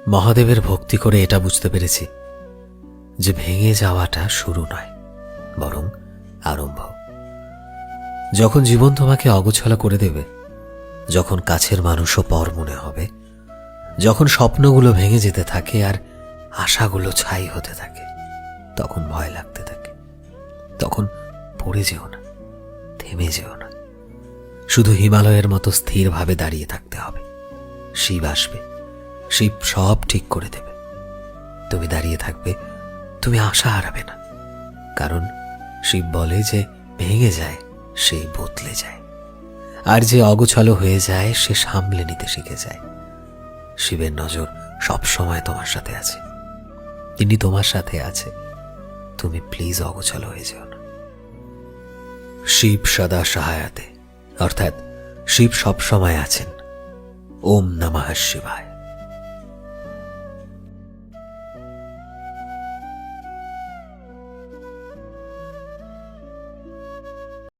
মহাদেবের ভক্তি করে এটা বুঝতে পেরেছি যে ভেঙে যাওয়াটা শুরু নয়, বরং আরম্ভ। যখন জীবন তোমাকে অগোছালো করে দেবে, যখন কাছের মানুষও পর মনে হবে, যখন স্বপ্নগুলো ভেঙে যেতে থাকে আর আশাগুলো ছাই হতে থাকে, তখন ভয় লাগতে থাকে। তখন পড়ে যেও না, থেমে যেও না, শুধু হিমালয়ের মতো স্থিরভাবে দাঁড়িয়ে থাকতে হবে। শিব আসবে, শিব সব ঠিক করে দেবে। তুমি দাঁড়িয়ে থাকবে, তুমি আশা হারাবে না, কারণ শিব বলে যে ভেঙে যায় সেই বদলে যায়, আর যে অগোছালো হয়ে যায় সে সামলে নিতে শিখে যায়। শিবের নজর সব সময় তোমার সাথে আছে, তিনি তোমার সাথে আছে। তুমি প্লিজ অগোছালো হয়ে যেও না। শিব সদা সহায়তে, অর্থাৎ শিব সব সময় আছেন। ওম নমঃ শিবায়।